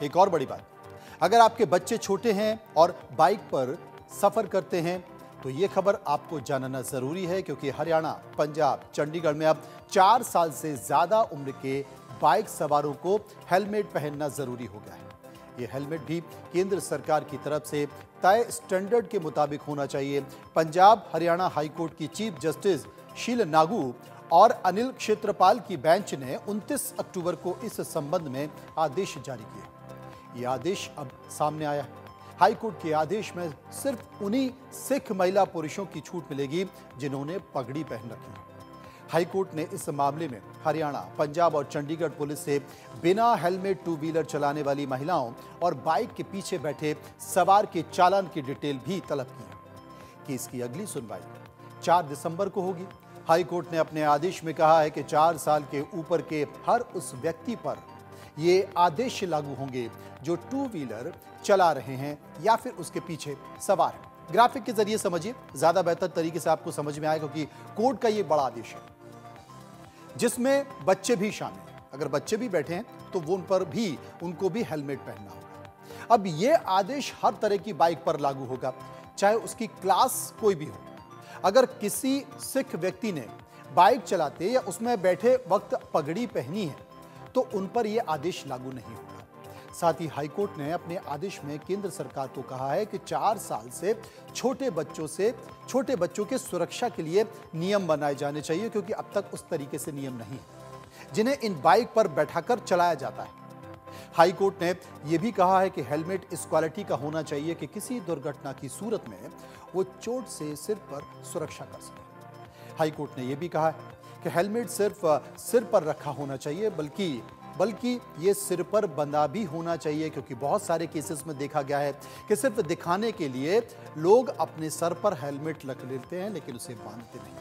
एक और बड़ी बात, अगर आपके बच्चे छोटे हैं और बाइक पर सफर करते हैं तो ये खबर आपको जानना जरूरी है, क्योंकि हरियाणा, पंजाब, चंडीगढ़ में अब 4 साल से ज्यादा उम्र के बाइक सवारों को हेलमेट पहनना जरूरी हो गया है। ये हेलमेट भी केंद्र सरकार की तरफ से तय स्टैंडर्ड के मुताबिक होना चाहिए। पंजाब हरियाणा हाईकोर्ट की चीफ जस्टिस शील नागू और अनिल क्षेत्रपाल की बेंच ने 29 अक्टूबर को इस संबंध में आदेश जारी किए। ये आदेश अब सामने आया है। हाईकोर्ट के आदेश में सिर्फ उन्हीं सिख महिला पुरुषों की छूट मिलेगी जिन्होंने पगड़ी पहन रखी है। हाईकोर्ट ने इस मामले में हरियाणा, पंजाब और चंडीगढ़ पुलिस से बिना हेलमेट टू व्हीलर चलाने वाली महिलाओं और बाइक के पीछे बैठे सवार के चालान की डिटेल भी तलब की है। केस की अगली सुनवाई 4 दिसंबर को होगी। हाईकोर्ट ने अपने आदेश में कहा है कि 4 साल के ऊपर के हर उस व्यक्ति पर ये आदेश लागू होंगे जो टू व्हीलर चला रहे हैं या फिर उसके पीछे सवार हैं। ग्राफिक के जरिए समझिए, ज्यादा बेहतर तरीके से आपको समझ में आएगा, क्योंकि कोर्ट का ये बड़ा आदेश है जिसमें बच्चे भी शामिल हैं। अगर बच्चे भी बैठे हैं तो वो उनको भी हेलमेट पहनना होगा। अब ये आदेश हर तरह की बाइक पर लागू होगा, चाहे उसकी क्लास कोई भी हो। अगर किसी सिख व्यक्ति ने बाइक चलाते या उसमें बैठे वक्त पगड़ी पहनी है तो उन पर यह आदेश लागू नहीं होगा। साथ ही हाईकोर्ट ने अपने आदेश में केंद्र सरकार को कहा है कि 4 साल से छोटे बच्चों के सुरक्षा के लिए नियम बनाए जाने चाहिए, क्योंकि अब तक उस तरीके से नियम नहीं है जिन्हें इन बाइक पर बैठाकर चलाया जाता है। हाईकोर्ट ने यह भी कहा है कि हेलमेट इस क्वालिटी का होना चाहिए कि किसी दुर्घटना की सूरत में वो चोट से सिर पर सुरक्षा कर सके। हाईकोर्ट ने यह भी कहा है कि हेलमेट सिर्फ सिर पर रखा होना चाहिए, बल्कि ये सिर पर बंधा भी होना चाहिए, क्योंकि बहुत सारे केसेस में देखा गया है कि सिर्फ दिखाने के लिए लोग अपने सर पर हेलमेट रख लेते हैं लेकिन उसे बांधते नहीं।